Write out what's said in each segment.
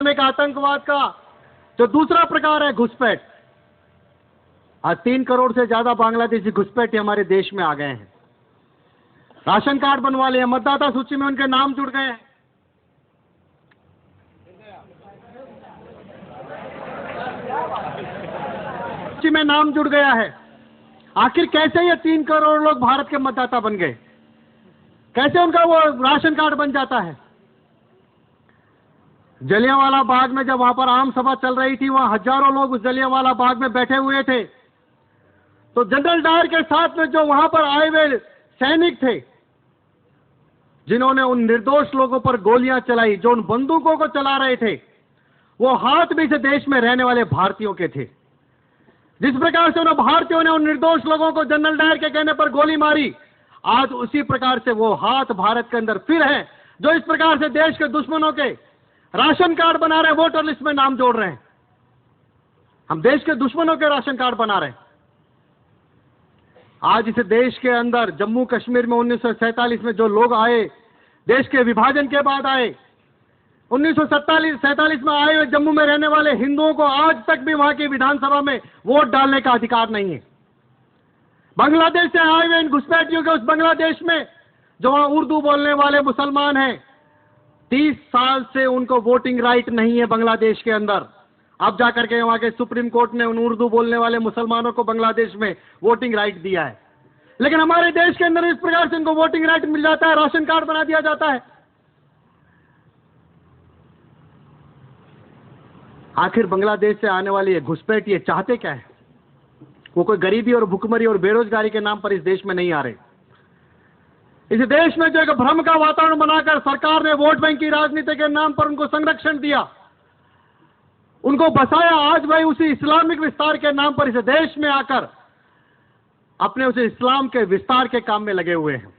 एक आतंकवाद का जो दूसरा प्रकार है घुसपैठ। आज 3 करोड़ से ज्यादा बांग्लादेशी घुसपैठ हमारे देश में आ गए हैं। राशन कार्ड बनवा लिए, मतदाता सूची में उनके नाम जुड़ गए हैं। सूची में नाम जुड़ गया है। आखिर कैसे ये 3 करोड़ लोग भारत के मतदाता बन गए? कैसे उनका वो राशन कार्ड बन जाता है? जलियांवाला बाग में जब वहां पर आम सभा चल रही थी, वहां हजारों लोग उस जलियांवाला बाग में बैठे हुए थे। तो जनरल डायर के साथ में जो वहां पर आए हुए सैनिक थे, जिन्होंने उन निर्दोष लोगों पर गोलियां चलाई, जो उन बंदूकों को चला रहे थे, वो हाथ भी इस देश में रहने वाले भारतीयों के थे। जिस प्रकार से उन भारतीयों ने उन निर्दोष लोगों को जनरल डायर के कहने पर गोली मारी, आज उसी प्रकार से वो हाथ भारत के अंदर फिर है, जो इस प्रकार से देश के दुश्मनों के राशन कार्ड बना रहे हैं, वोटर लिस्ट में नाम जोड़ रहे हैं। हम देश के दुश्मनों के राशन कार्ड बना रहे हैं। आज इस देश के अंदर जम्मू कश्मीर में 1947 में जो लोग आए, देश के विभाजन के बाद आए, 1947 में आए हुए जम्मू में रहने वाले हिंदुओं को आज तक भी वहां की विधानसभा में वोट डालने का अधिकार नहीं है। बांग्लादेश से आए हुए इन घुसपैठियों के उस बांग्लादेश में जो वहां उर्दू बोलने वाले मुसलमान हैं, 30 साल से उनको वोटिंग राइट नहीं है बांग्लादेश के अंदर। अब जाकर के वहां के सुप्रीम कोर्ट ने उन उर्दू बोलने वाले मुसलमानों को बांग्लादेश में वोटिंग राइट दिया है। लेकिन हमारे देश के अंदर इस प्रकार से उनको वोटिंग राइट मिल जाता है, राशन कार्ड बना दिया जाता है। आखिर बांग्लादेश से आने वाले ये घुसपैठ ये चाहते क्या है? वो कोई गरीबी और भुखमरी और बेरोजगारी के नाम पर इस देश में नहीं आ रहे। इस देश में जो एक भ्रम का वातावरण बनाकर सरकार ने वोट बैंक की राजनीति के नाम पर उनको संरक्षण दिया, उनको बसाया, आज भाई उसी इस्लामिक विस्तार के नाम पर इस देश में आकर अपने उस इस्लाम के विस्तार के काम में लगे हुए हैं।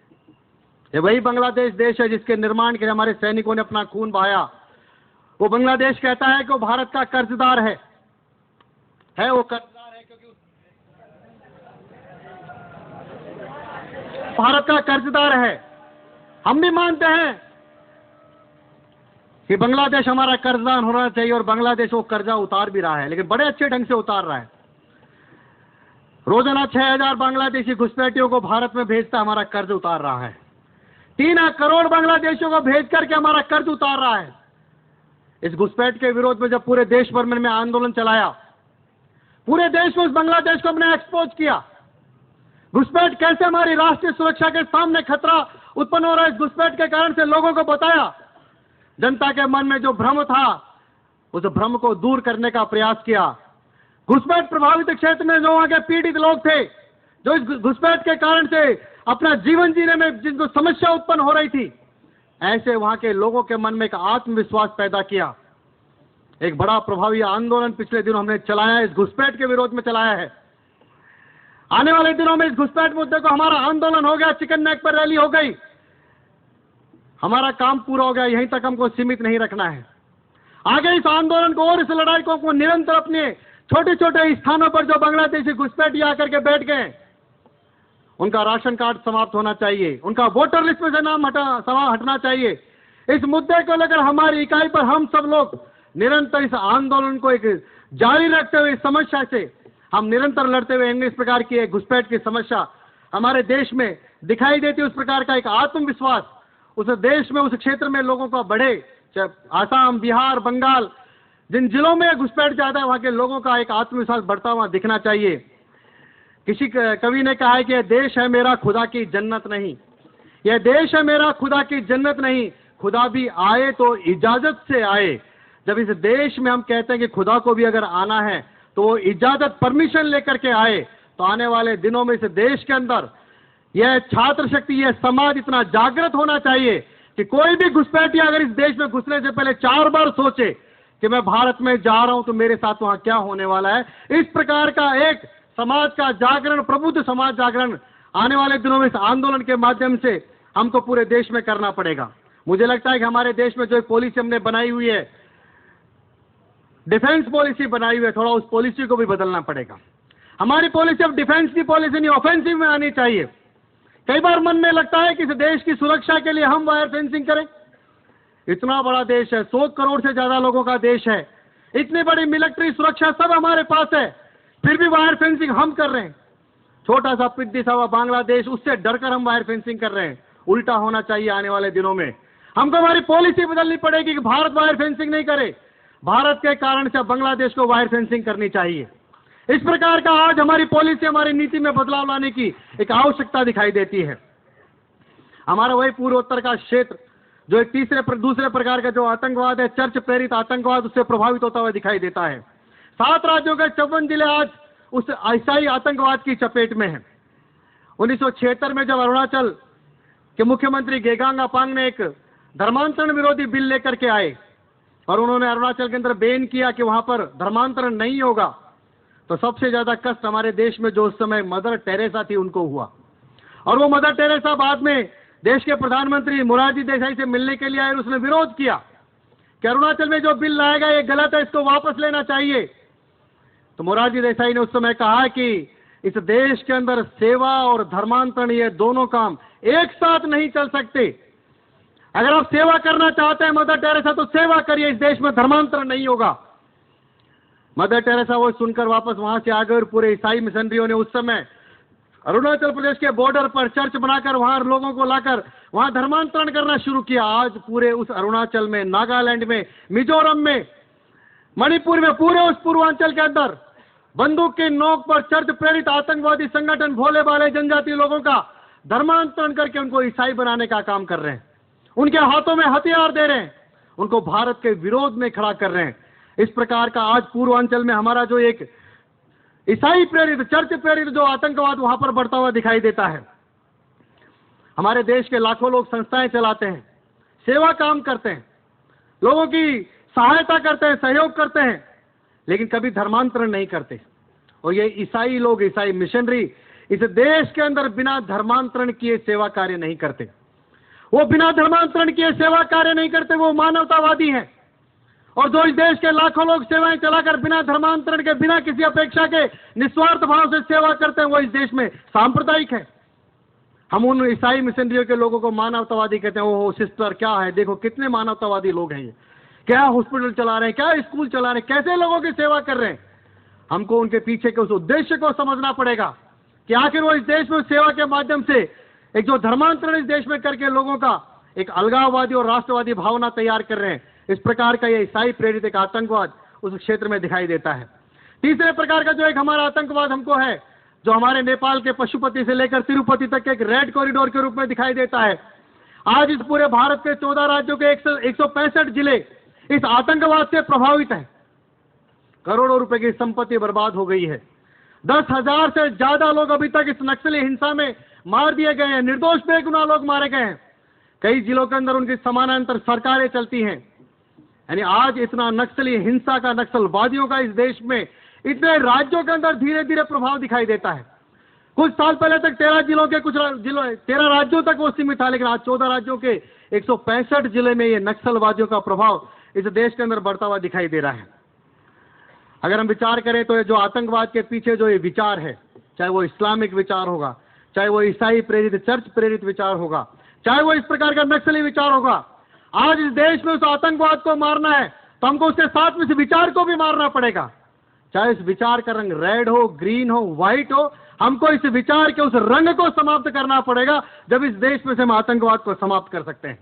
ये वही बांग्लादेश देश है जिसके निर्माण के लिए हमारे सैनिकों ने अपना खून बहाया। वो बांग्लादेश कहता है कि वो भारत का कर्जदार है वो कर्जदार है क्योंकि भारत का कर्जदार है। हम भी मानते हैं कि बांग्लादेश हमारा कर्जदार होना चाहिए और बांग्लादेश वो कर्जा उतार भी रहा है, लेकिन बड़े अच्छे ढंग से उतार रहा है। रोजाना 6000 बांग्लादेशी घुसपैठियों को भारत में भेजता हमारा कर्ज उतार रहा है। 3 करोड़ बांग्लादेशियों को भेज करके हमारा कर्ज उतार रहा है। इस घुसपैठ के विरोध में जब पूरे देश भर में आंदोलन चलाया, पूरे देश में उस बांग्लादेश को हमने एक्सपोज किया। घुसपैठ कैसे हमारी राष्ट्रीय सुरक्षा के सामने खतरा उत्पन्न हो रहा है, इस घुसपैठ के कारण से लोगों को बताया। जनता के मन में जो भ्रम था, उस भ्रम को दूर करने का प्रयास किया। घुसपैठ प्रभावित क्षेत्र में जो वहां के पीड़ित लोग थे, जो इस घुसपैठ के कारण से अपना जीवन जीने में जिनको समस्या उत्पन्न हो रही थी, ऐसे वहां के लोगों के मन में एक आत्मविश्वास पैदा किया। एक बड़ा प्रभावी आंदोलन पिछले दिनों हमने चलाया, इस घुसपैठ के विरोध में चलाया है। आने वाले दिनों में इस घुसपैठ मुद्दे को हमारा आंदोलन हो गया, चिकन नेक पर रैली हो गई, हमारा काम पूरा हो गया। यहीं तक हमको सीमित नहीं रखना है। आगे इस आंदोलन को और इस लड़ाई को निरंतर अपने छोटे छोटे स्थानों पर जो बांग्लादेशी घुसपैठी आकर के बैठ गए, उनका राशन कार्ड समाप्त होना चाहिए, उनका वोटर लिस्ट में से नाम हटना चाहिए। इस मुद्दे को लेकर हमारी इकाई पर हम सब लोग निरंतर इस आंदोलन को एक जारी रखते हुए, इस समस्या से हम निरंतर लड़ते हुए इस प्रकार की एक घुसपैठ की समस्या हमारे देश में दिखाई देती है, उस प्रकार का एक आत्मविश्वास उस देश में, उस क्षेत्र में लोगों का बढ़े। आसाम, बिहार, बंगाल, जिन जिलों में घुसपैठ ज्यादा है, वहां के लोगों का एक आत्मविश्वास बढ़ता हुआ दिखना चाहिए। किसी कवि ने कहा है कि यह देश है मेरा खुदा की जन्नत नहीं, यह देश है मेरा खुदा की जन्नत नहीं, खुदा भी आए तो इजाजत से आए। जब इस देश में हम कहते हैं कि खुदा को भी अगर आना है तो वो इजाजत, परमिशन लेकर के आए, तो आने वाले दिनों में इस देश के अंदर यह छात्र शक्ति, यह समाज इतना जागृत होना चाहिए कि कोई भी घुसपैठी अगर इस देश में घुसने से पहले 4 बार सोचे कि मैं भारत में जा रहा हूं तो मेरे साथ वहां क्या होने वाला है। इस प्रकार का एक समाज का जागरण, प्रबुद्ध समाज जागरण आने वाले दिनों में इस आंदोलन के माध्यम से हमको पूरे देश में करना पड़ेगा। मुझे लगता है कि हमारे देश में जो एक पॉलिसी हमने बनाई हुई है, डिफेंस पॉलिसी बनाई हुई है, थोड़ा उस पॉलिसी को भी बदलना पड़ेगा। हमारी पॉलिसी अब डिफेंस की पॉलिसी नहीं, ऑफेंसिव में आनी चाहिए। कई बार मन में लगता है कि इस देश की सुरक्षा के लिए हम वायर फेंसिंग करें, इतना बड़ा देश है, 100 करोड़ से ज्यादा लोगों का देश है, इतनी बड़ी मिलिट्री सुरक्षा सब हमारे पास है, फिर भी वायर फेंसिंग हम कर रहे हैं। छोटा सा पिद्दी सा बांग्लादेश, उससे डरकर हम वायर फेंसिंग कर रहे हैं। उल्टा होना चाहिए आने वाले दिनों में। हमको हमारी पॉलिसी बदलनी पड़ेगी कि भारत वायर फेंसिंग नहीं करे, भारत के कारण से बांग्लादेश को वायर फेंसिंग करनी चाहिए। इस प्रकार का आज हमारी पॉलिसी, हमारी नीति में बदलाव लाने की एक आवश्यकता दिखाई देती है। हमारा वही पूर्वोत्तर का क्षेत्र जो एक दूसरे प्रकार का जो आतंकवाद है, चर्च प्रेरित आतंकवाद, उससे प्रभावित होता हुआ दिखाई देता है। 7 राज्यों के 54 जिले आज उस ईसाई आतंकवाद की चपेट में है। 1976 में जब अरुणाचल के मुख्यमंत्री गेगांग अपांग ने एक धर्मांतरण विरोधी बिल लेकर के आए और उन्होंने अरुणाचल के अंदर बैन किया कि वहां पर धर्मांतरण नहीं होगा, तो सबसे ज्यादा कष्ट हमारे देश में जो उस समय मदर टेरेसा थी उनको हुआ। और वो मदर टेरेसा बाद में देश के प्रधानमंत्री मोरारजी देसाई से मिलने के लिए आए और उसने विरोध किया कि अरुणाचल में जो बिल लाएगा ये गलत है, इसको वापस लेना चाहिए। तो मोरारजी देसाई ने उस समय कहा कि इस देश के अंदर सेवा और धर्मांतरण, ये दोनों काम एक साथ नहीं चल सकते। अगर आप सेवा करना चाहते हैं मदर टेरेसा, तो सेवा करिए, इस देश में धर्मांतरण नहीं होगा। मदर टेरेसा वो सुनकर वापस वहां से आ गए और पूरे ईसाई मिशनरियों ने उस समय अरुणाचल प्रदेश के बॉर्डर पर चर्च बनाकर वहां लोगों को लाकर वहां धर्मांतरण करना शुरू किया। आज पूरे उस अरुणाचल में, नागालैंड में, मिजोरम में, मणिपुर में, पूरे उस पूर्वांचल के अंदर बंदूक की नोक पर चर्च प्रेरित आतंकवादी संगठन भोले भाले जनजातीय लोगों का धर्मांतरण करके उनको ईसाई बनाने का काम कर रहे हैं। उनके हाथों में हथियार दे रहे हैं, उनको भारत के विरोध में खड़ा कर रहे हैं। इस प्रकार का आज पूर्वांचल में हमारा जो एक ईसाई प्रेरित, चर्च प्रेरित जो आतंकवाद वहां पर बढ़ता हुआ दिखाई देता है। हमारे देश के लाखों लोग संस्थाएं चलाते हैं, सेवा काम करते हैं, लोगों की सहायता करते हैं, सहयोग करते हैं, लेकिन कभी धर्मांतरण नहीं करते। और ये ईसाई लोग, ईसाई मिशनरी इस देश के अंदर बिना धर्मांतरण किए सेवा कार्य नहीं करते। वो बिना धर्मांतरण किए सेवा कार्य नहीं करते, वो मानवतावादी हैं। और जो इस देश के लाखों लोग सेवाएं चलाकर बिना धर्मांतरण के, बिना किसी अपेक्षा के निस्वार्थ भाव से सेवा करते हैं, वो इस देश में सांप्रदायिक है। हम उन ईसाई मिशनरियों के लोगों को मानवतावादी कहते हैं। ओह सिस्टर, क्या है, देखो कितने मानवतावादी लोग हैं ये, क्या हॉस्पिटल चला रहे हैं, क्या स्कूल चला रहे हैं, कैसे लोगों की सेवा कर रहे हैं। हमको उनके पीछे के उस उद्देश्य को समझना पड़ेगा कि आखिर वो इस देश में सेवा के माध्यम से एक जो धर्मांतरण इस देश में करके लोगों का एक अलगाववादी और राष्ट्रवादी भावना तैयार कर रहे हैं। इस प्रकार का ये ईसाई प्रेरित एक आतंकवाद उस क्षेत्र में दिखाई देता है। तीसरे प्रकार का जो एक हमारा आतंकवाद हमको है, जो हमारे नेपाल के पशुपति से लेकर तिरुपति तक के एक रेड कॉरिडोर के रूप में दिखाई देता है। आज इस पूरे भारत के 14 राज्यों के 165 जिले इस आतंकवाद से प्रभावित है। करोड़ों रुपए की संपत्ति बर्बाद हो गई है। 10,000 से ज्यादा लोग अभी तक इस नक्सली हिंसा में मार दिए गए हैं, निर्दोष बेगुनाह लोग मारे गए हैं। कई जिलों के अंदर उनकी समानांतर सरकारें चलती हैं। यानी आज इतना नक्सली हिंसा का, नक्सलवादियों का इस देश में इतने राज्यों के अंदर धीरे धीरे प्रभाव दिखाई देता है। कुछ साल पहले तक 13 जिलों के 13 राज्यों तक वो सीमित था, लेकिन आज 14 राज्यों के 165 जिले में ये नक्सलवादियों का प्रभाव इस देश के अंदर बढ़ता हुआ दिखाई दे रहा है। अगर हम विचार करें तो ये जो आतंकवाद के पीछे जो ये विचार है, चाहे वो इस्लामिक विचार होगा, चाहे वो ईसाई प्रेरित, चर्च प्रेरित विचार होगा, चाहे वो इस प्रकार का नक्सली विचार होगा, आज इस देश में उस आतंकवाद को मारना है तो हमको उसके साथ में इस विचार को भी मारना पड़ेगा। चाहे इस विचार का रंग रेड हो, ग्रीन हो, व्हाइट हो, हमको इस विचार के उस रंग को समाप्त करना पड़ेगा, जब इस देश में से हम आतंकवाद को समाप्त कर सकते हैं।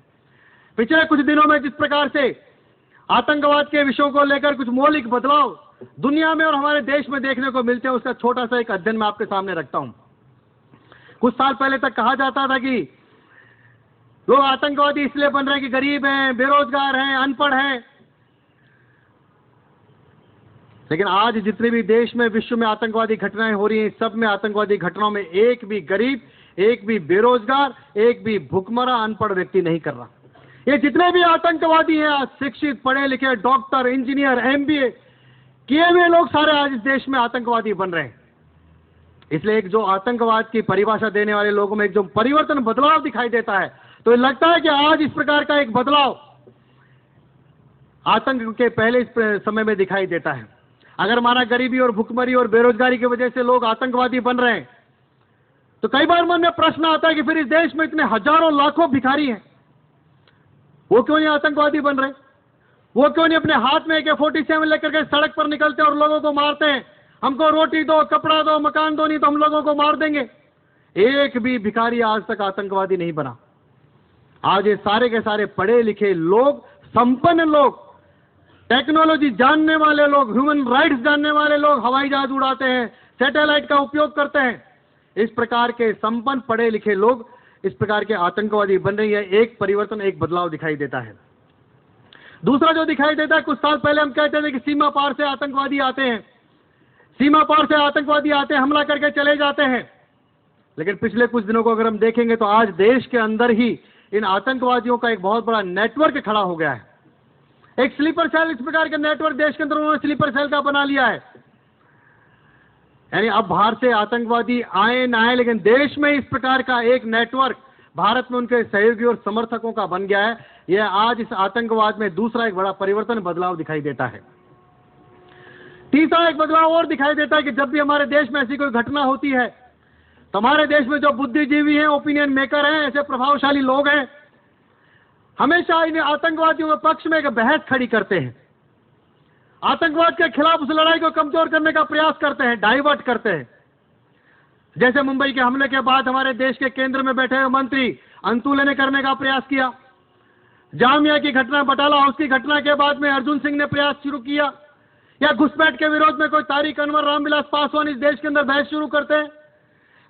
पिछले कुछ दिनों में जिस प्रकार से आतंकवाद के विषयों को लेकर कुछ मौलिक बदलाव दुनिया में और हमारे देश में देखने को मिलते हैं, उसका छोटा सा एक अध्ययन मैं आपके सामने रखता हूं। कुछ साल पहले तक कहा जाता था कि लोग आतंकवादी इसलिए बन रहे हैं कि गरीब हैं, बेरोजगार हैं, अनपढ़ हैं। लेकिन आज जितने भी देश में, विश्व में आतंकवादी घटनाएं हो रही हैं, सब में आतंकवादी घटनाओं में एक भी गरीब, एक भी बेरोजगार, एक भी भुखमरा अनपढ़ व्यक्ति नहीं कर रहा। ये जितने भी आतंकवादी हैं, आज शिक्षित, पढ़े लिखे, डॉक्टर, इंजीनियर, MBA किए हुए लोग सारे आज इस देश में आतंकवादी बन रहे हैं। इसलिए एक जो आतंकवाद की परिभाषा देने वाले लोगों में एक जो परिवर्तन, बदलाव दिखाई देता है, तो लगता है कि आज इस प्रकार का एक बदलाव आतंक के पहले इस समय में दिखाई देता है। अगर माना गरीबी और भुखमरी और बेरोजगारी की वजह से लोग आतंकवादी बन रहे हैं, तो कई बार मन में प्रश्न आता है कि फिर इस देश में इतने हजारों लाखों भिखारी हैं, वो क्यों नहीं आतंकवादी बन रहे? वो क्यों नहीं अपने हाथ में AK-47 लेकर के सड़क पर निकलते और लोगों को मारते हैं? हमको रोटी दो, कपड़ा दो, मकान दो, नहीं तो हम लोगों को मार देंगे। एक भी भिखारी आज तक आतंकवादी नहीं बना। आज ये सारे के सारे पढ़े लिखे लोग, संपन्न लोग, टेक्नोलॉजी जानने वाले लोग, ह्यूमन राइट्स जानने वाले लोग हवाई जहाज उड़ाते हैं, सैटेलाइट का उपयोग करते हैं। इस प्रकार के संपन्न पढ़े लिखे लोग इस प्रकार के आतंकवादी बन रही है। एक परिवर्तन, एक बदलाव दिखाई देता है। दूसरा जो दिखाई देता है, कुछ साल पहले हम कहते थे कि सीमा पार से आतंकवादी आते हैं, सीमा पार से आतंकवादी आते हैं, हमला करके चले जाते हैं। लेकिन पिछले कुछ दिनों को अगर हम देखेंगे तो आज देश के अंदर ही इन आतंकवादियों का एक बहुत बड़ा नेटवर्क खड़ा हो गया है। एक स्लीपर सेल, इस प्रकार का नेटवर्क देश के अंदर उन्होंने स्लीपर सेल का बना लिया है। यानी अब बाहर से आतंकवादी आए ना आए, लेकिन देश में इस प्रकार का एक नेटवर्क भारत में उनके सहयोगी और समर्थकों का बन गया है। यह आज इस आतंकवाद में दूसरा एक बड़ा परिवर्तन, बदलाव दिखाई देता है। तीसरा एक बदलाव और दिखाई देता है कि जब भी हमारे देश में ऐसी कोई घटना होती है तो हमारे देश में जो बुद्धिजीवी हैं, ओपिनियन मेकर हैं, ऐसे प्रभावशाली लोग हैं, हमेशा इन आतंकवादियों के पक्ष में एक बहस खड़ी करते हैं, आतंकवाद के खिलाफ उस लड़ाई को कमजोर करने का प्रयास करते हैं, डाइवर्ट करते हैं। जैसे मुंबई के हमले के बाद हमारे देश के केंद्र में बैठे हुए मंत्री अंतुले ने करने का प्रयास किया, जामिया की घटना, बटाला हाउस की घटना के बाद में अर्जुन सिंह ने प्रयास शुरू किया, या घुसपैठ के विरोध में कोई तारिक अनवर, रामविलास पासवान इस देश के अंदर बहस शुरू करते हैं।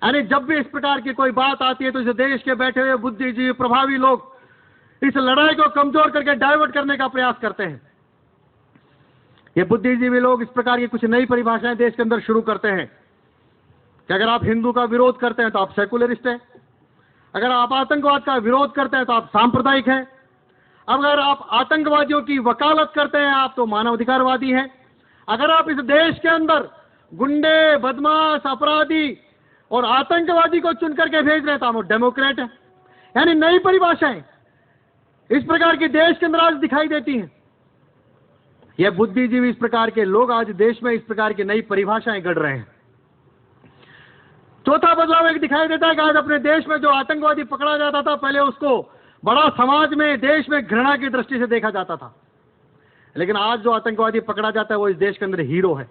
यानी जब भी इस प्रकार की कोई बात आती है तो इस देश के बैठे हुए बुद्धिजीवी, प्रभावी लोग इस लड़ाई को कमजोर करके डाइवर्ट करने का प्रयास करते हैं। ये बुद्धिजीवी लोग इस प्रकार की कुछ नई परिभाषाएं देश के अंदर शुरू करते हैं कि अगर आप हिंदू का विरोध करते हैं तो आप सेकुलरिस्ट हैं, अगर आप आतंकवाद का विरोध करते हैं तो आप सांप्रदायिक हैं, अगर आप आतंकवादियों की वकालत करते हैं आप तो मानवाधिकारवादी हैं, अगर आप इस देश के अंदर गुंडे, बदमाश, अपराधी और आतंकवादी को चुन करके भेज रहे हैं तो आप डेमोक्रेट हैं। यानी नई परिभाषाएं इस प्रकार की देश के अंदर आज दिखाई देती हैं। यह बुद्धिजीवी, इस प्रकार के लोग आज देश में इस प्रकार की नई परिभाषाएं गढ़ रहे हैं। चौथा बदलाव एक दिखाई देता है कि आज अपने देश में जो आतंकवादी पकड़ा जाता था, पहले उसको बड़ा समाज में, देश में घृणा की दृष्टि से देखा जाता था, लेकिन आज जो आतंकवादी पकड़ा जाता है वो इस देश के अंदर हीरो है।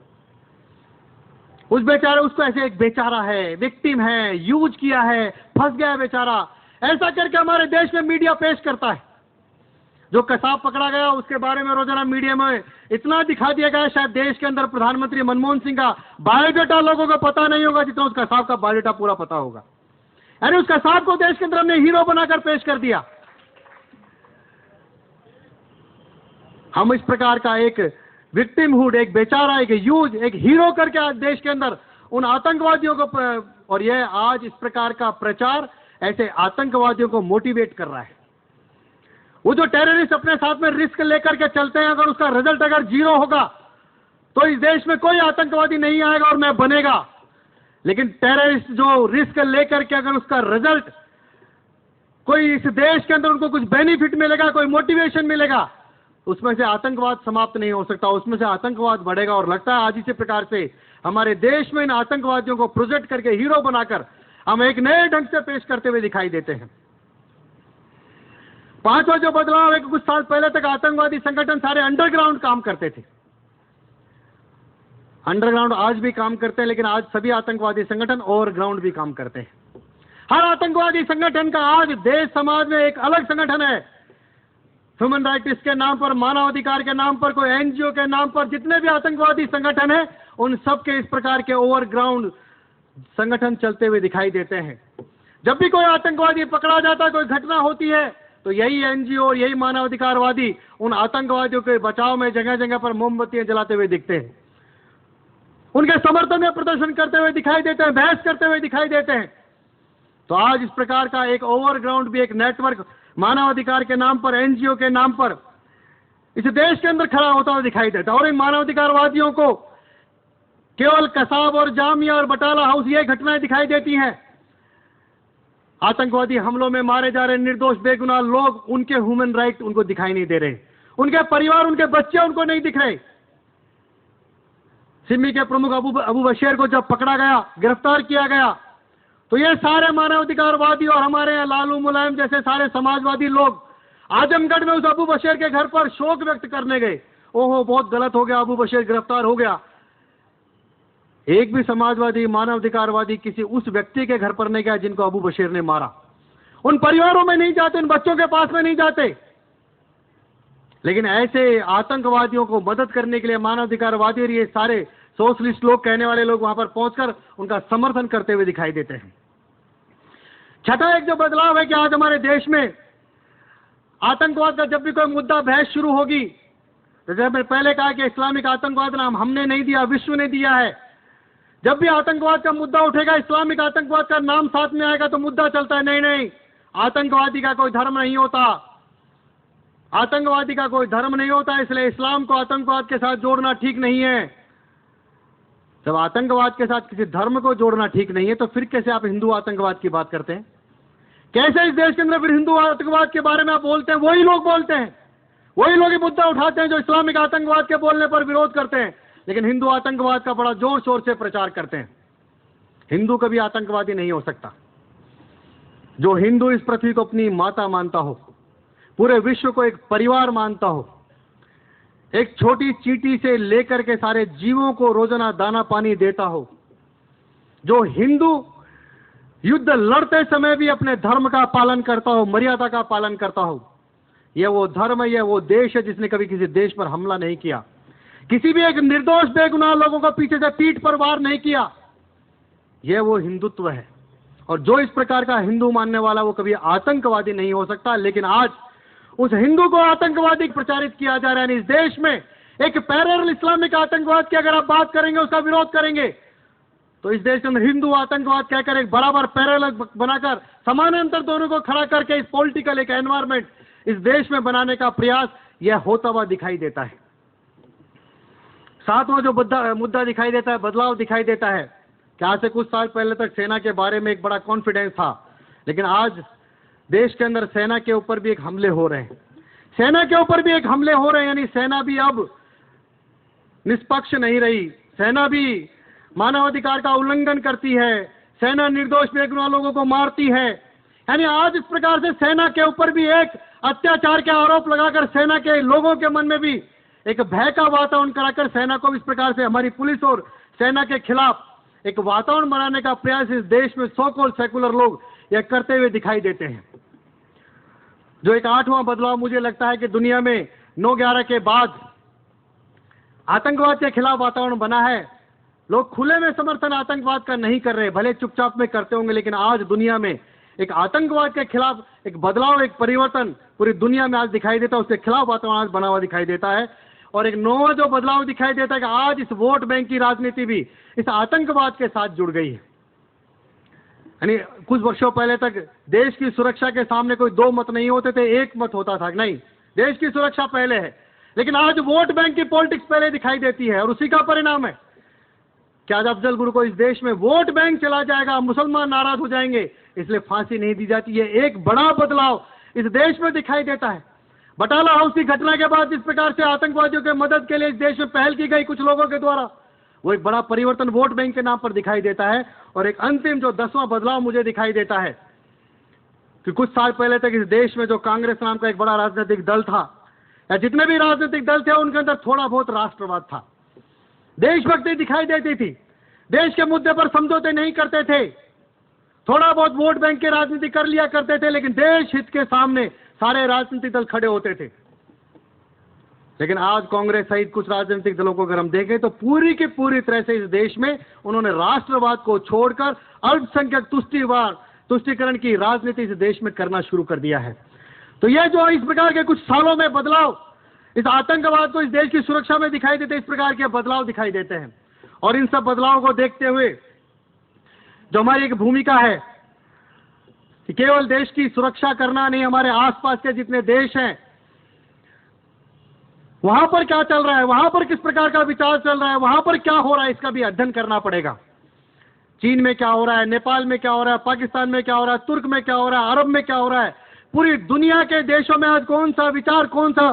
उस बेचारे, उसको ऐसे एक बेचारा है, विक्टिम है, यूज किया है, फंस गया है बेचारा, ऐसा करके हमारे देश में मीडिया पेश करता है। जो कसाब पकड़ा गया उसके बारे में रोजाना मीडिया में इतना दिखा दिया गया, शायद देश के अंदर प्रधानमंत्री मनमोहन सिंह का बायोडाटा लोगों को पता नहीं होगा जितना उस कसाब का बायोडाटा पूरा पता होगा। यानी उस कसाब को देश के अंदर हमने हीरो बनाकर पेश कर दिया। हम इस प्रकार का एक विक्टिमहुड, एक बेचारा, एक यूज, एक हीरो करके आज देश के अंदर उन आतंकवादियों को, और यह आज इस प्रकार का प्रचार ऐसे आतंकवादियों को मोटिवेट कर रहा है। वो जो टेररिस्ट अपने साथ में रिस्क लेकर के चलते हैं, अगर उसका रिजल्ट अगर 0 होगा तो इस देश में कोई आतंकवादी नहीं आएगा और न बनेगा। लेकिन टेररिस्ट जो रिस्क लेकर के अगर उसका रिजल्ट, कोई इस देश के अंदर उनको कुछ बेनिफिट मिलेगा, कोई मोटिवेशन मिलेगा, उसमें से आतंकवाद समाप्त नहीं हो सकता, उसमें से आतंकवाद बढ़ेगा। और लगता है आज इसी प्रकार से हमारे देश में इन आतंकवादियों को प्रोजेक्ट करके हीरो बनाकर हम एक नए ढंग से पेश करते हुए दिखाई देते हैं। पांचवा जो बदलाव है कि कुछ साल पहले तक आतंकवादी संगठन सारे अंडरग्राउंड काम करते थे, अंडरग्राउंड आज भी काम करते हैं, लेकिन आज सभी आतंकवादी संगठन ओवरग्राउंड भी काम करते हैं। हर आतंकवादी संगठन का आज देश समाज में एक अलग संगठन है। ह्यूमन राइट्स के नाम पर, मानवाधिकार के नाम पर, कोई एनजीओ के नाम पर, जितने भी आतंकवादी संगठन हैं उन सबके इस प्रकार के ओवरग्राउंड संगठन चलते हुए दिखाई देते हैं। जब भी कोई आतंकवादी पकड़ा जाता है, कोई घटना होती है, तो यही एनजीओ और यही मानवाधिकारवादी उन आतंकवादियों के बचाव में जगह जगह पर मोमबत्तियां जलाते हुए दिखते हैं, उनके समर्थन में प्रदर्शन करते हुए दिखाई देते हैं, बहस करते हुए दिखाई देते हैं। तो आज इस प्रकार का एक ओवरग्राउंड भी, एक नेटवर्क मानवाधिकार के नाम पर, एनजीओ के नाम पर इस देश के अंदर खड़ा होता हुआ दिखाई देता है। और इन मानवाधिकारवादियों को केवल कसाब और जामिया और बटाला हाउस ये घटनाएं दिखाई देती हैं। आतंकवादी हमलों में मारे जा रहे निर्दोष बेगुनाह लोग, उनके ह्यूमन राइट उनको दिखाई नहीं दे रहे, उनके परिवार, उनके बच्चे उनको नहीं दिख रहे। सिमी के प्रमुख अबू बशीर को जब पकड़ा गया, गिरफ्तार किया गया, तो ये सारे मानवाधिकारवादी और हमारे यहाँ लालू मुलायम जैसे सारे समाजवादी लोग आजमगढ़ में उस अबू बशीर के घर पर शोक व्यक्त करने गए। ओहो, बहुत गलत हो गया, अबू बशीर गिरफ्तार हो गया। एक भी समाजवादी, मानवाधिकारवादी किसी उस व्यक्ति के घर पर नहीं गया जिनको अबू बशीर ने मारा। उन परिवारों में नहीं जाते, उन बच्चों के पास में नहीं जाते। लेकिन ऐसे आतंकवादियों को मदद करने के लिए मानवाधिकारवादी और ये सारे सोशलिस्ट लोग कहने वाले लोग वहां पर पहुंचकर उनका समर्थन करते हुए दिखाई देते हैं। छठा एक जो बदलाव है कि आज हमारे देश में आतंकवाद का जब भी कोई मुद्दा बहस शुरू होगी, तो जब मैंने पहले कहा कि इस्लामिक आतंकवाद नाम हमने नहीं दिया, विश्व ने दिया है। जब भी आतंकवाद का मुद्दा उठेगा, इस्लामिक आतंकवाद का नाम साथ में आएगा तो मुद्दा चलता है, नहीं नहीं, आतंकवादी का कोई धर्म नहीं होता, आतंकवादी का कोई धर्म नहीं होता, इसलिए इस्लाम को आतंकवाद के साथ जोड़ना ठीक नहीं है। जब आतंकवाद के साथ किसी धर्म को जोड़ना ठीक नहीं है, तो फिर कैसे आप हिंदू आतंकवाद की बात करते हैं? कैसे इस देश के अंदर फिर हिंदू आतंकवाद के बारे में आप बोलते हैं? वही लोग बोलते हैं, वही लोग ये मुद्दा उठाते हैं जो इस्लामिक आतंकवाद के बोलने पर विरोध करते हैं, लेकिन हिंदू आतंकवाद का बड़ा जोर शोर से प्रचार करते हैं। हिंदू कभी आतंकवादी नहीं हो सकता। जो हिंदू इस पृथ्वी को अपनी माता मानता हो, पूरे विश्व को एक परिवार मानता हो, एक छोटी चींटी से लेकर के सारे जीवों को रोजाना दाना पानी देता हो, जो हिंदू युद्ध लड़ते समय भी अपने धर्म का पालन करता हो, मर्यादा का पालन करता हो, यह वो धर्म है, यह वो देश है जिसने कभी किसी देश पर हमला नहीं किया, किसी भी एक निर्दोष बेगुनाह लोगों को पीछे से पीठ पर वार नहीं किया। यह वो हिंदुत्व है। और जो इस प्रकार का हिंदू मानने वाला वो कभी आतंकवादी नहीं हो सकता। लेकिन आज उस हिंदू को आतंकवादी प्रचारित किया जा रहा है। इस देश में एक पैरेलल इस्लामिक आतंकवाद की अगर आप बात करेंगे, उसका विरोध करेंगे, तो इस देश के अंदर हिंदू आतंकवाद कहकर एक बराबर पैरेलल बनाकर समानांतर दोनों को खड़ा करके इस पॉलिटिकल एक एनवायरमेंट इस देश में बनाने का प्रयास यह होता हुआ दिखाई देता है। सातवां जो मुद्दा दिखाई देता है, बदलाव दिखाई देता है कि आज से कुछ साल पहले तक सेना के बारे में एक बड़ा कॉन्फिडेंस था, लेकिन आज देश के अंदर सेना के ऊपर भी एक हमले हो रहे हैं। सेना के ऊपर भी एक हमले हो रहे हैं, यानी सेना भी अब निष्पक्ष नहीं रही, सेना भी मानवाधिकार का उल्लंघन करती है, सेना निर्दोष बेगुनाह लोगों को मारती है। यानी आज इस प्रकार से सेना के ऊपर भी एक अत्याचार के आरोप लगाकर सेना के लोगों के मन में भी एक भय का वातावरण कराकर सेना को इस प्रकार से हमारी पुलिस और सेना के खिलाफ एक वातावरण बनाने का प्रयास इस देश में सो कॉल्ड सेकुलर लोग यह करते हुए दिखाई देते हैं। जो एक आठवां बदलाव मुझे लगता है कि दुनिया में 9/11 के बाद आतंकवाद के खिलाफ वातावरण बना है। लोग खुले में समर्थन आतंकवाद का नहीं कर रहे, भले चुपचाप में करते होंगे, लेकिन आज दुनिया में एक आतंकवाद के खिलाफ एक बदलाव, एक परिवर्तन पूरी दुनिया में आज दिखाई देता है। उसके खिलाफ वातावरण आज बना हुआ दिखाई देता है। और एक नौवां जो बदलाव दिखाई देता है कि आज इस वोट बैंक की राजनीति भी इस आतंकवाद के साथ जुड़ गई है। यानी कुछ वर्षों पहले तक देश की सुरक्षा के सामने कोई दो मत नहीं होते थे, एक मत होता था, नहीं, देश की सुरक्षा पहले है। लेकिन आज वोट बैंक की पॉलिटिक्स पहले दिखाई देती है और उसी का परिणाम है कि आज अफजल गुरु को इस देश में वोट बैंक चला जाएगा, मुसलमान नाराज हो जाएंगे, इसलिए फांसी नहीं दी जाती है। एक बड़ा बदलाव इस देश में दिखाई देता है। बटाला हाउस की घटना के बाद जिस प्रकार से आतंकवादियों के मदद के लिए इस देश में पहल की गई कुछ लोगों के द्वारा, वो एक बड़ा परिवर्तन वोट बैंक के नाम पर दिखाई देता है। और एक अंतिम जो 10वां बदलाव मुझे दिखाई देता है कि कुछ साल पहले तक इस देश में जो कांग्रेस नाम का एक बड़ा राजनीतिक दल था, या जितने भी राजनीतिक दल थे, उनके अंदर थोड़ा बहुत राष्ट्रवाद था, देशभक्ति दिखाई देती थी, देश के मुद्दे पर समझौते नहीं करते थे, थोड़ा बहुत वोट बैंक की राजनीति कर लिया करते थे, लेकिन देश हित के सामने सारे राजनीतिक दल खड़े होते थे। लेकिन आज कांग्रेस सहित कुछ राजनीतिक दलों को अगर हम देखें तो पूरी की पूरी तरह से इस देश में उन्होंने राष्ट्रवाद को छोड़कर अल्पसंख्यक तुष्टीकरण की राजनीति इस देश में करना शुरू कर दिया है। तो यह जो इस प्रकार के कुछ सालों में बदलाव इस आतंकवाद को इस देश की सुरक्षा में दिखाई देते, इस प्रकार के बदलाव दिखाई देते हैं। और इन सब बदलावों को देखते हुए जो हमारी एक भूमिका है कि केवल देश की सुरक्षा करना नहीं, हमारे आसपास के जितने देश हैं वहां पर क्या चल रहा है, वहां पर किस प्रकार का विचार चल रहा है, वहां पर क्या हो रहा है, इसका भी अध्ययन करना पड़ेगा। चीन में क्या हो रहा है, नेपाल में क्या हो रहा है, पाकिस्तान में क्या हो रहा है, तुर्क में क्या हो रहा है, अरब में क्या हो रहा है, पूरी दुनिया के देशों में आज कौन सा विचार, कौन सा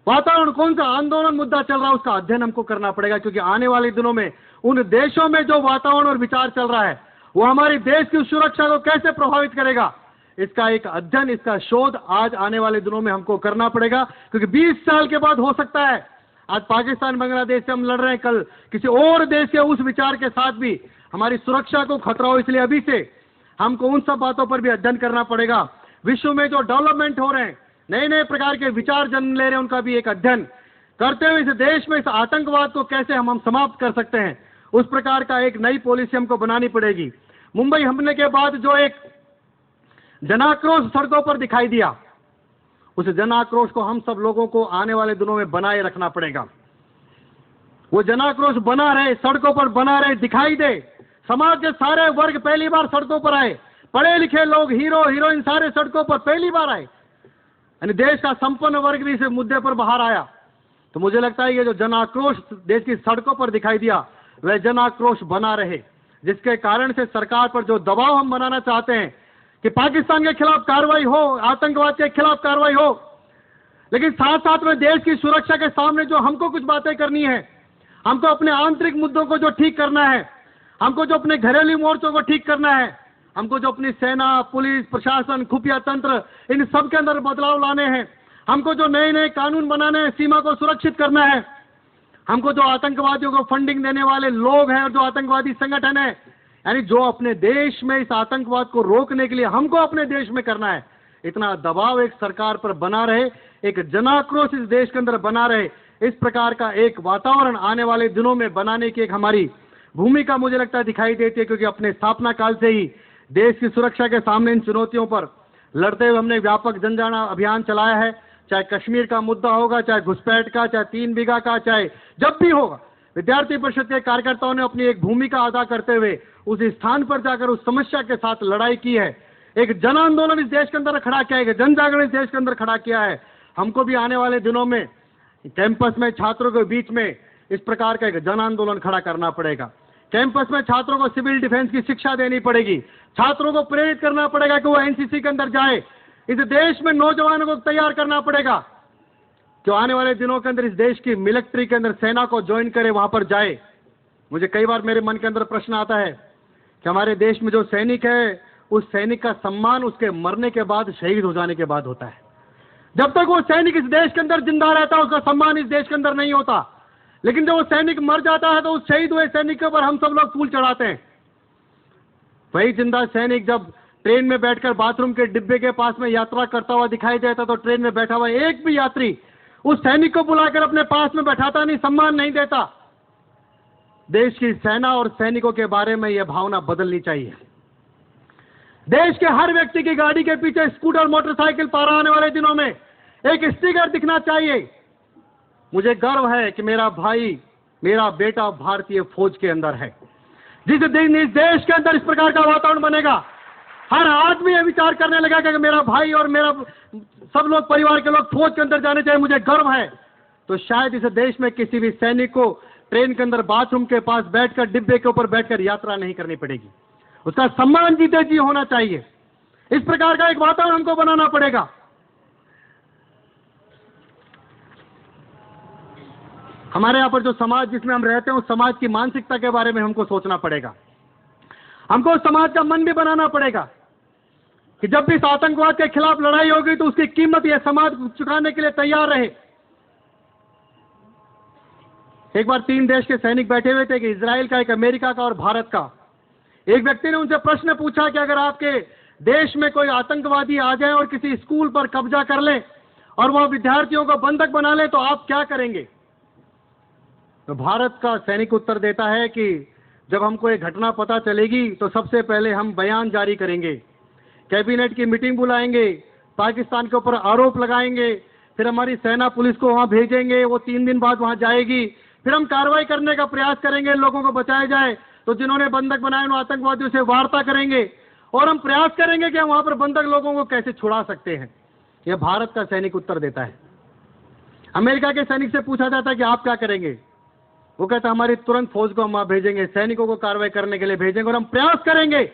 वातावरण, कौन सा आंदोलन मुद्दा चल रहा है, उसका अध्ययन हमको करना पड़ेगा। क्योंकि आने वाले दिनों में उन देशों में जो वातावरण और विचार चल रहा है वो हमारे देश की सुरक्षा को कैसे प्रभावित करेगा, इसका एक अध्ययन, इसका शोध आज आने वाले दिनों में हमको करना पड़ेगा, क्योंकि 20 साल के बाद हो सकता है, आज पाकिस्तान बांग्लादेश से हम लड़ रहे हैं, कल किसी और देश के उस विचार के साथ भी हमारी सुरक्षा को खतरा हो, इसलिए अभी से हमको उन सब बातों पर भी अध्ययन करना पड़ेगा। विश्व में जो डेवलपमेंट हो रहे हैं, नए नए प्रकार के विचार जन्म ले रहे हैं, उनका भी एक अध्ययन करते हुए इस देश में इस आतंकवाद को कैसे हम समाप्त कर सकते हैं, उस प्रकार का एक नई पॉलिसी हमको बनानी पड़ेगी। मुंबई हमले के बाद जो एक जनाक्रोश सड़कों पर दिखाई दिया, उस जनाक्रोश को हम सब लोगों को आने वाले दिनों में बनाए रखना पड़ेगा। वो जनाक्रोश बना रहे, सड़कों पर बना रहे, दिखाई दे, समाज के सारे वर्ग पहली बार सड़कों पर आए, पढ़े लिखे लोग, हीरो हीरोइन सारे सड़कों पर पहली बार आए, यानी देश का संपन्न वर्ग भी इस मुद्दे पर बाहर आया। तो मुझे लगता है ये जो जनाक्रोश देश की सड़कों पर दिखाई दिया, वह जनाक्रोश बना रहे, जिसके कारण से सरकार पर जो दबाव हम बनाना चाहते हैं कि पाकिस्तान के खिलाफ कार्रवाई हो, आतंकवाद के खिलाफ कार्रवाई हो, लेकिन साथ साथ में देश की सुरक्षा के सामने जो हमको कुछ बातें करनी है, हमको अपने आंतरिक मुद्दों को जो ठीक करना है, हमको जो अपने घरेलू मोर्चों को ठीक करना है, हमको जो अपनी सेना, पुलिस, प्रशासन, खुफिया तंत्र, इन सब के अंदर बदलाव लाने हैं, हमको जो नए नए कानून बनाने हैं, सीमा को सुरक्षित करना है, हमको जो आतंकवादियों को फंडिंग देने वाले लोग हैं और जो आतंकवादी संगठन है, यानी जो अपने देश में इस आतंकवाद को रोकने के लिए हमको अपने देश में करना है, इतना दबाव एक सरकार पर बना रहे, एक जनाक्रोश इस देश के अंदर बना रहे, इस प्रकार का एक वातावरण आने वाले दिनों में बनाने की एक हमारी भूमिका मुझे लगता है दिखाई देती है। क्योंकि अपने स्थापना काल से ही देश की सुरक्षा के सामने इन चुनौतियों पर लड़ते हुए हमने व्यापक जन अभियान चलाया है, चाहे कश्मीर का मुद्दा होगा, चाहे घुसपैठ का, चाहे 3 बीघा का, चाहे जब भी होगा, विद्यार्थी परिषद के कार्यकर्ताओं ने अपनी एक भूमिका अदा करते हुए उस स्थान पर जाकर उस समस्या के साथ लड़ाई की है, एक जन आंदोलन इस देश के अंदर खड़ा किया है, जन जागरण इस देश के अंदर खड़ा किया है। हमको भी आने वाले दिनों में कैंपस में छात्रों के बीच में इस प्रकार का एक जन आंदोलन खड़ा करना पड़ेगा। कैंपस में छात्रों को सिविल डिफेंस की शिक्षा देनी पड़ेगी, छात्रों को प्रेरित करना पड़ेगा कि वो एनसीसी के अंदर जाए, इस देश में नौजवानों को तैयार करना पड़ेगा कि आने वाले दिनों के अंदर इस देश की मिलिट्री के अंदर सेना को ज्वाइन करे, वहां पर जाए। मुझे कई बार मेरे मन के अंदर प्रश्न आता है कि हमारे देश में जो सैनिक है, उस सैनिक का सम्मान उसके मरने के बाद, शहीद हो जाने के बाद होता है। जब तक वो सैनिक इस देश के अंदर जिंदा रहता है, उसका सम्मान इस देश के अंदर नहीं होता। लेकिन जब वो सैनिक मर जाता है तो उस शहीद हुए सैनिक के ऊपर हम सब लोग फूल चढ़ाते हैं। वही जिंदा सैनिक जब ट्रेन में बैठकर बाथरूम के डिब्बे के पास में यात्रा करता हुआ दिखाई देता, तो ट्रेन में बैठा हुआ एक भी यात्री उस सैनिक को बुलाकर अपने पास में बैठाता नहीं, सम्मान नहीं देता। देश की सेना और सैनिकों के बारे में यह भावना बदलनी चाहिए। देश के हर व्यक्ति की गाड़ी के पीछे स्कूटर, मोटरसाइकिल पर आने वाले दिनों में एक स्टिकर दिखना चाहिए, मुझे गर्व है कि मेरा भाई, मेरा बेटा भारतीय फौज के अंदर है। जिस दिन इस देश के अंदर इस प्रकार का वातावरण बनेगा, हर आदमी यह विचार करने लगा कि मेरा भाई और मेरा सब लोग, परिवार के लोग फौज के अंदर जाने चाहिए, मुझे गर्व है, तो शायद इस देश में किसी भी सैनिक को ट्रेन के अंदर बाथरूम के पास बैठकर, डिब्बे के ऊपर बैठकर यात्रा नहीं करनी पड़ेगी। उसका सम्मान जीते जी होना चाहिए। इस प्रकार का एक वातावरण हमको बनाना पड़ेगा। हमारे यहाँ पर जो समाज जिसमें हम रहते हैं, उस समाज की मानसिकता के बारे में हमको सोचना पड़ेगा। हमको समाज का मन भी बनाना पड़ेगा कि जब भी इस आतंकवाद के खिलाफ लड़ाई होगी तो उसकी कीमत यह समाज चुकाने के लिए तैयार रहे। एक बार 3 देश के सैनिक बैठे हुए थे, कि इजराइल का, एक अमेरिका का और भारत का। एक व्यक्ति ने उनसे प्रश्न पूछा कि अगर आपके देश में कोई आतंकवादी आ जाए और किसी स्कूल पर कब्जा कर ले और वह विद्यार्थियों को बंधक बना ले, तो आप क्या करेंगे? तो भारत का सैनिक उत्तर देता है कि जब हमको ये घटना पता चलेगी तो सबसे पहले हम बयान जारी करेंगे, कैबिनेट की मीटिंग बुलाएंगे, पाकिस्तान के ऊपर आरोप लगाएंगे, फिर हमारी सेना पुलिस को वहां भेजेंगे, वो 3 दिन बाद वहां जाएगी, फिर हम कार्रवाई करने का प्रयास करेंगे, लोगों को बचाया जाए, तो जिन्होंने बंधक बनाए उन आतंकवादियों से वार्ता करेंगे और हम प्रयास करेंगे कि हम वहां पर बंधक लोगों को कैसे छुड़ा सकते हैं। यह भारत का सैनिक उत्तर देता है। अमेरिका के सैनिक से पूछा जाता है कि आप क्या करेंगे? वो कहता है हमारी तुरंत फौज को हम वहां भेजेंगे, सैनिकों को कार्रवाई करने के लिए भेजेंगे और हम प्रयास करेंगे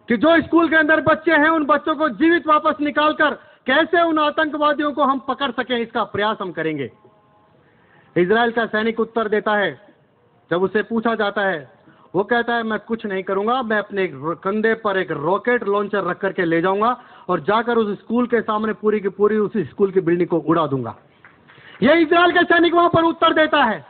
कि जो स्कूल के अंदर बच्चे हैं उन बच्चों को जीवित वापस निकालकर कैसे उन आतंकवादियों को हम पकड़ सकें, इसका प्रयास हम करेंगे। इजराइल का सैनिक उत्तर देता है, जब उससे पूछा जाता है वो कहता है मैं कुछ नहीं करूंगा, मैं अपने कंधे पर एक रॉकेट लॉन्चर रख करके ले जाऊंगा और जाकर उस स्कूल के सामने पूरी की पूरी उस स्कूल की बिल्डिंग को उड़ा दूंगा। यह इजराइल का सैनिक वहां पर उत्तर देता है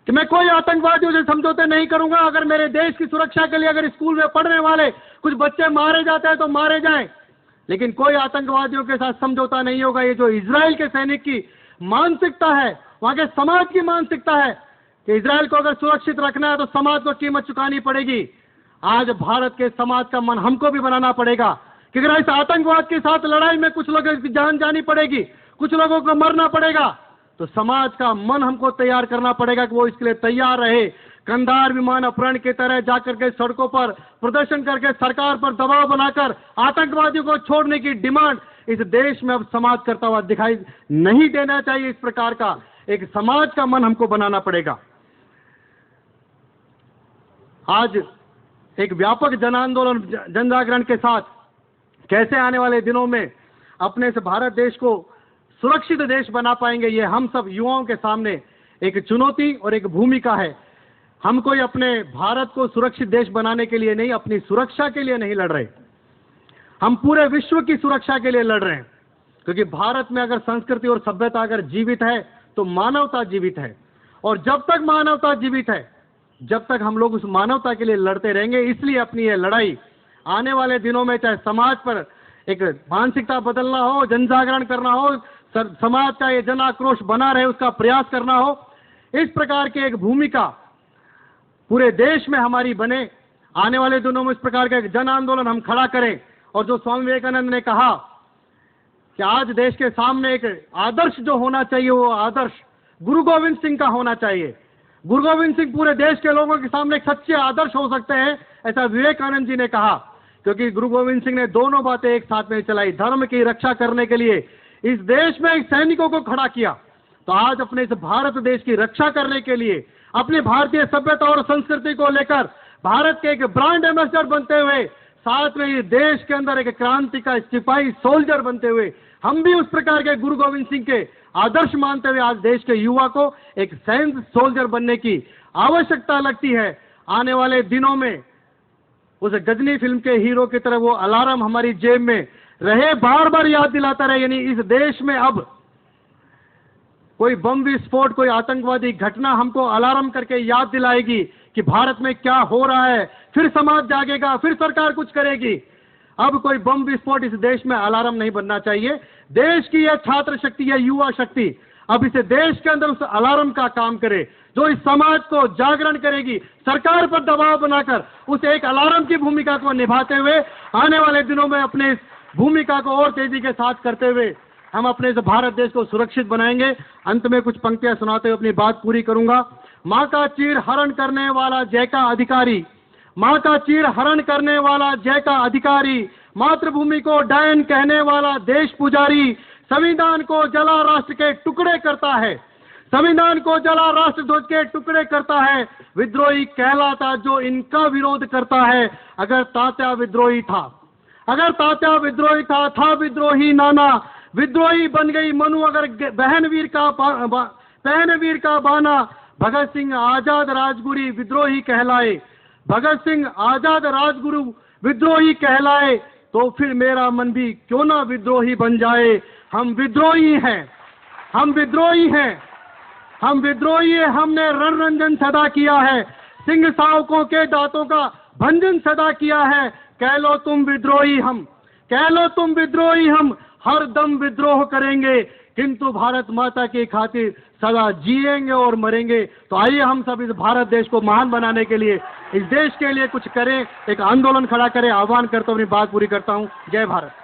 कि मैं कोई आतंकवादियों से समझौते नहीं करूंगा। अगर मेरे देश की सुरक्षा के लिए अगर स्कूल में पढ़ने वाले कुछ बच्चे मारे जाते हैं तो मारे जाएं, लेकिन कोई आतंकवादियों के साथ समझौता नहीं होगा। ये जो इजराइल के सैनिक की मानसिकता है, वहां के समाज की मानसिकता है कि इजराइल को अगर सुरक्षित रखना है तो समाज को कीमत चुकानी पड़ेगी। आज भारत के समाज का मन हमको भी बनाना पड़ेगा कि अगर इस आतंकवाद के साथ लड़ाई में कुछ लोगों की जान जानी पड़ेगी, कुछ लोगों को मरना पड़ेगा, तो समाज का मन हमको तैयार करना पड़ेगा कि वो इसके लिए तैयार रहे। कंधार विमान अपहरण की तरह जाकर के सड़कों पर प्रदर्शन करके सरकार पर दबाव बनाकर आतंकवादियों को छोड़ने की डिमांड इस देश में अब समाज करता हुआ दिखाई नहीं देना चाहिए। इस प्रकार का एक समाज का मन हमको बनाना पड़ेगा। आज एक व्यापक जन आंदोलन जन जागरण के साथ कैसे आने वाले दिनों में अपने इस भारत देश को सुरक्षित देश बना पाएंगे, ये हम सब युवाओं के सामने एक चुनौती और एक भूमिका है। हम कोई अपने भारत को सुरक्षित देश बनाने के लिए नहीं, अपनी सुरक्षा के लिए नहीं लड़ रहे, हम पूरे विश्व की सुरक्षा के लिए लड़ रहे हैं। क्योंकि भारत में अगर संस्कृति और सभ्यता अगर जीवित है तो मानवता जीवित है, और जब तक मानवता जीवित है, जब तक हम लोग उस मानवता के लिए लड़ते रहेंगे। इसलिए अपनी ये लड़ाई आने वाले दिनों में चाहे समाज पर एक मानसिकता बदलना हो, जन जागरण करना हो, समाज का ये जन आक्रोश बना रहे उसका प्रयास करना हो, इस प्रकार की एक भूमिका पूरे देश में हमारी बने। आने वाले दिनों में इस प्रकार का एक जन आंदोलन हम खड़ा करें। और जो स्वामी विवेकानंद ने कहा कि आज देश के सामने एक आदर्श जो होना चाहिए, वो आदर्श गुरु गोविंद सिंह का होना चाहिए। गुरु गोविंद सिंह पूरे देश के लोगों के सामने एक सच्चे आदर्श हो सकते हैं, ऐसा विवेकानंद जी ने कहा। क्योंकि गुरु गोविंद सिंह ने दोनों बातें एक साथ में चलाई। धर्म की रक्षा करने के लिए इस देश में एक सैनिकों को खड़ा किया, तो आज अपने इस भारत देश की रक्षा करने के लिए अपनी भारतीय सभ्यता और संस्कृति को लेकर भारत के एक ब्रांड एम्बेसडर बनते हुए, साथ में ये देश के अंदर एक क्रांति का सिपाही सोल्जर बनते हुए, हम भी उस प्रकार के गुरु गोविंद सिंह के आदर्श मानते हुए आज देश के युवा को एक सैन्य सोल्जर बनने की आवश्यकता लगती है। आने वाले दिनों में उस गजनी फिल्म के हीरो की तरह वो अलार्म हमारी जेब में रहे, बार बार याद दिलाता रहे। यानी इस देश में अब कोई बम विस्फोट, कोई आतंकवादी घटना हमको अलार्म करके याद दिलाएगी कि भारत में क्या हो रहा है। फिर समाज जागेगा, फिर सरकार कुछ करेगी। अब कोई बम विस्फोट इस देश में अलार्म नहीं बनना चाहिए। देश की यह छात्र शक्ति, यह युवा शक्ति अब इसे देश के अंदर उस अलार्म का काम करे, जो इस समाज को जागरण करेगी, सरकार पर दबाव बनाकर उस एक अलार्म की भूमिका को निभाते हुए आने वाले दिनों में अपने इस भूमिका को और तेजी के साथ करते हुए हम अपने इस भारत देश को सुरक्षित बनाएंगे। अंत में कुछ पंक्तियां सुनाते हुए अपनी बात पूरी करूंगा। मां का चीर हरण करने वाला जय का अधिकारी, मां का चीर हरण करने वाला जय का अधिकारी, मातृभूमि को डायन कहने वाला देश पुजारी, संविधान को जला राष्ट्र के टुकड़े करता है, संविधान को जला राष्ट्र ध्वज के टुकड़े करता है, विद्रोही कहलाता जो इनका विरोध करता है। अगर तात्या विद्रोही था, अगर तात्या विद्रोही था विद्रोही नाना, विद्रोही बन गई मनु अगर बहन वीर का बाना, भगत सिंह आजाद राजगुरु विद्रोही कहलाए, भगत सिंह आजाद राजगुरु विद्रोही कहलाए, तो फिर मेरा मन भी क्यों ना विद्रोही बन जाए। हम विद्रोही हैं, हम विद्रोही हैं, हम विद्रोही हैं। हमने रण रंजन सदा किया है, सिंह सावकों के दांतों का भंजन सदा किया है। कह लो तुम विद्रोही, हम कह लो तुम विद्रोही, हम हर दम विद्रोह करेंगे, किंतु भारत माता की खातिर सदा जिएंगे और मरेंगे। तो आइए हम सब इस भारत देश को महान बनाने के लिए, इस देश के लिए कुछ करें, एक आंदोलन खड़ा करें। आह्वान करता हूं, अपनी बात पूरी करता हूं। जय भारत।